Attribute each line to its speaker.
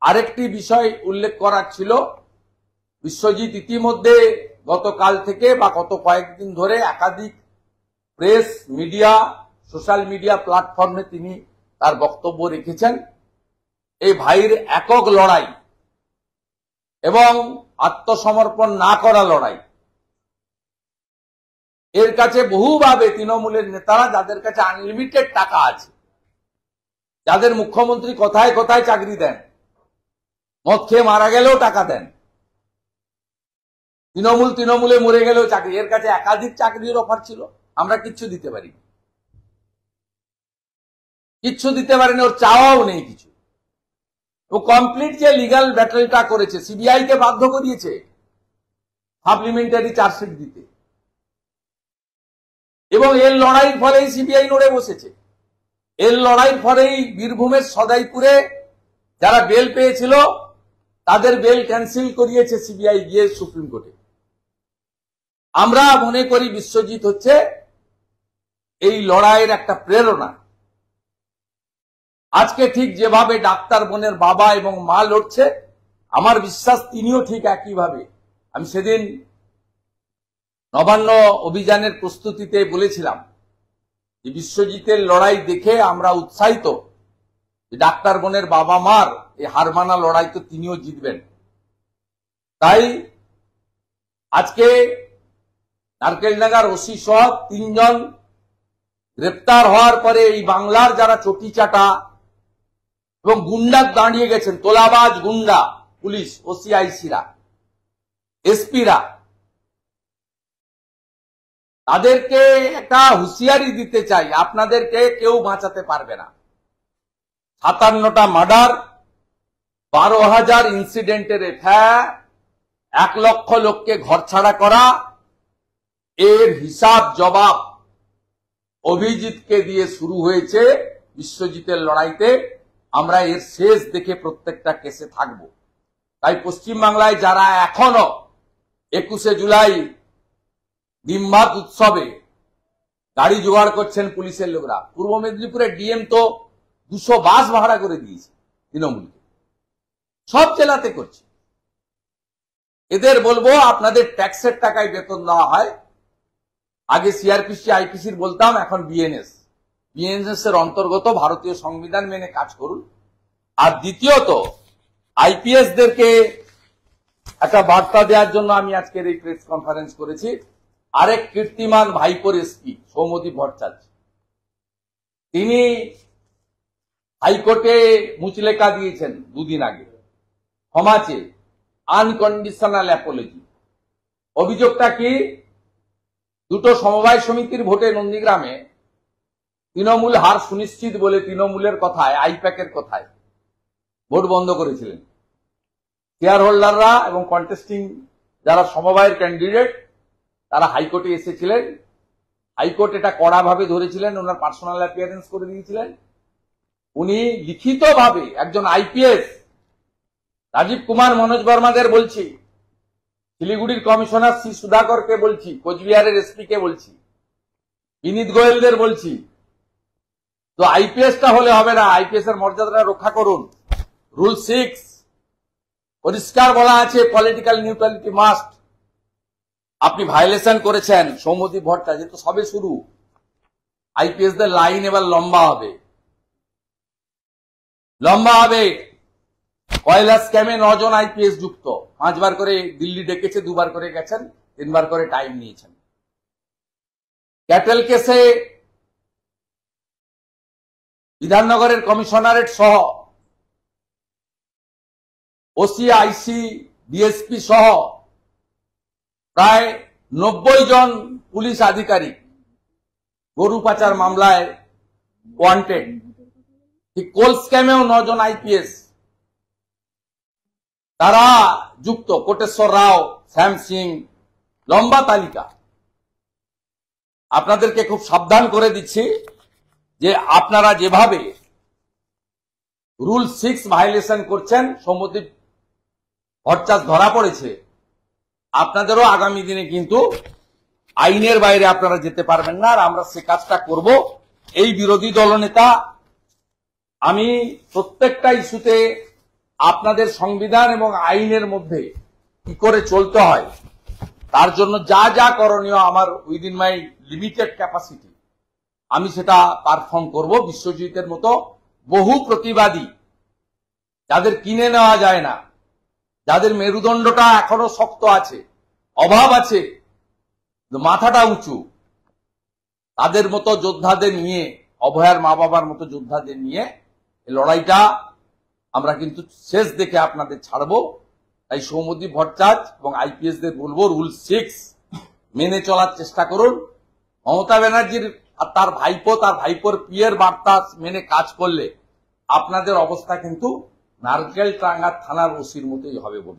Speaker 1: আরেকটি বিষয় উল্লেখ করার ছিল, বিশ্বজিৎ ইতিমধ্যে গতকাল থেকে বা গত কয়েকদিন ধরে একাধিক প্রেস মিডিয়া সোশ্যাল মিডিয়া প্ল্যাটফর্মে তিনি তার বক্তব্য রেখেছেন। এই ভাইয়ের একক লড়াই এবং আত্মসমর্পণ না করা লড়াই, এর কাছে বহুভাবে তৃণমূলের নেতারা, যাদের কাছে আনলিমিটেড টাকা আছে, যাদের মুখ্যমন্ত্রী কোথায় কোথায় চাকরি দেন, মদ খেয়ে মারা গেলেও টাকা দেন, তৃণমূলে মরে গেলেও চাকরি, এর কাছে একাধিক চাকরির অফার ছিল। আমরা কিচ্ছু দিতে পারি, কিচ্ছু দিতে পারিনি, ওর চাওয়াও নেই কিছু। ও কমপ্লিট যে লিগ্যাল ব্যাটেলটা করেছে, সিবিআই কে বাধ্য করিয়েছে সাপ্লিমেন্টারি চার্জশিট দিতে, এবং এর লড়াইয়ের ফলেই সিবিআই লড়ে বসেছে। এর লড়াইয়ের ফলেই বীরভূমের সদাইপুরে যারা বেল পেয়েছিল তাদের বেল ক্যান্সেল করিয়েছে সিবিআই গিয়ে সুপ্রিম কোর্টে। আমরা মনে করি বিশ্বজিৎ হচ্ছে এই লড়াইয়ের একটা প্রেরণা। আজকে ঠিক যেভাবে ডাক্তার বোনের বাবা এবং মা লড়ছে, আমার বিশ্বাস তিনিও ঠিক একইভাবে। আমি সেদিন নবান্ন অভিযানের প্রস্তুতিতে বলেছিলাম যে বিশ্বজিতের লড়াই দেখে আমরা উৎসাহিত, ডাক্তার বোনের বাবা মার এই হারমানা লড়াই তো তিনিও জিতবেন। তাই আজকে নারকেলডাঙ্গার ওসি সহ 3 জন গ্রেপ্তার হওয়ার পরে এই বাংলার যারা চটিচাটা এবং গুন্ডা দাঁড়িয়ে গেছেন, তোলাবাজ গুন্ডা, পুলিশ, ওসিআইসিরা, এসপিরা, তাদেরকে একটা হুঁশিয়ারি দিতে চাই, আপনাদেরকে কেউ বাঁচাতে পারবে না। 57টা মার্ডার, 12,000 ইনসিডেন্টের এফআইআর, 1 লক্ষ লোককে ঘরছাড়া করা, এর হিসাব জবাব অভিজিৎকে দিয়ে শুরু হয়েছে। বিশ্বজিতের লড়াইতে আমরা এর শেষ দেখে প্রত্যেকটা কেসে থাকব। তাই পশ্চিমবাংলায় যারা এখনো 21শে জুলাই ডিমভাত উৎসবে গাড়ি জোগাড় করছেন পুলিশের লোকরা, পূর্ব মেদিনীপুরের ডিএম তো 200 বাস ভাড়া করে দিয়েছে তৃণমূলকে, সব জেলাতে করছে। এদের বলবো, আপনাদের ট্যাক্সের টাকায় বেতন দেওয়া হয়। আগে সিআরপিসি আইপিসির বলতাম, এখন বিএনএস এর অন্তর্গত ভারতীয় সংবিধান মেনে কাজ করুন। আর দ্বিতীয়ত, আইপিএস দেরকে একটা বার্তা দেওয়ার জন্য আমি আজকের এই প্রেস কনফারেন্স করেছি। আরেক কীর্তিমান ভাইপোর এসপি সৌম্যদীপ ভট্টাচার্য, তিনি হাইকোর্টে মুচলেকা দিয়েছেন 2 দিন আগে, ক্ষমা চেয়ে, আনকন্ডিশনাল অ্যাপোলজি। অভিযোগটা কি, দুটো সমবায় সমিতির ভোটে নন্দীগ্রামে তৃণমূল হার সুনিশ্চিত বলে তৃণমূলের কথায়, আইপ্যাকের কথায় ভোট বন্ধ করেছিলেন। শেয়ার হোল্ডাররা এবং কন্টেস্টিং যারা সমবায়ের ক্যান্ডিডেট তারা হাইকোর্টে এসেছিলেন। হাইকোর্ট এটা কড়াভাবে ধরেছিলেন, ওনার পার্সোনাল অ্যাপিয়ারেন্স করে দিয়েছিলেন। উনি লিখিতভাবে, একজন আইপিএস রাজীব কুমার মনোজ বর্মাদের বলছি, শিলিগুড়ির কমিশনার শ্রী সুধাকরকে বলছি, কোচবিহারের এসপি কে বলছি, বিনীত গোয়েলদের বলছি, তো আইপিএসটা হলে হবে না, আইপিএস এর মর্যাদাটা রক্ষা করুন। রুল 6 পরিষ্কার বলা আছে, পলিটিক্যাল নিউট্রালিটি মাস্ট। আপনি ভায়োলেশন করেছেন সৌম্যদীপ ভট্টাচার্য, তো সবে শুরু। আইপিএস দের লাইন এবার লম্বা হবে। কয়লা স্ক্যামে 9 জন আইপিএস যুক্ত, 5 বার করে দিল্লি ডেকেছে, 2 বার করে গেছেন, 3 বার করে টাইম নিয়েছেন। ক্যাটেল কেসে বিধাননগরের কমিশনারেট সহ ওসি, আইসি, ডিএসপি সহ প্রায় 90 জন পুলিশ আধিকারিক গরু পাচার মামলায় ওয়ান্টেড। ঠিক কোল স্ক্যামেও 9 জন আইপিএস তারা যুক্ত, কোটেশ্বর রাও, শ্যাম সিং, লম্বা তালিকা। আপনাদেরকে খুব সাবধান করে দিচ্ছি যে আপনারা যেভাবে রুল 6 ভায়োলেশন করছেন, সৌম্যদীপ ভট্টাচার্য ধরা পড়েছে, আপনাদেরও আগামী দিনে কিন্তু আইনের বাইরে আপনারা যেতে পারবেন না। আর আমরা সে কাজটা করব। এই বিরোধী দলনেতা, আমি প্রত্যেকটা ইস্যুতে আপনাদের সংবিধান এবং আইনের মধ্যে কি করে চলতে হয়, তার জন্য যা যা করণীয় আমার উইদিন মাই লিমিটেড ক্যাপাসিটি আমি সেটা পারফর্ম করব। বিশ্বজিতের মতো বহু প্রতিবাদী যাদের কিনে নেওয়া যায় না, যাদের মেরুদণ্ডটা এখনো শক্ত আছে, অভাব আছে, মাথাটা উঁচু, তাদের মতো যোদ্ধাদের নিয়ে, অভয়ার মা বাবার মতো যোদ্ধাদের নিয়ে এই লড়াইটা আমরা কিন্তু শেষ দেখে আপনাদের ছাড়বো। তাই সৌম্যদীপ ভট্টাচার্য এবং আইপিএস দের বলবো, রুল 6 মেনে চলার চেষ্টা করুন। মমতা ব্যানার্জির আর তার ভাইপোর পিয়ের বার্তা মেনে কাজ করলে আপনাদের অবস্থা কিন্তু নারকেল টাঙ্গা থানার ওসির মতোই হবে বলছে।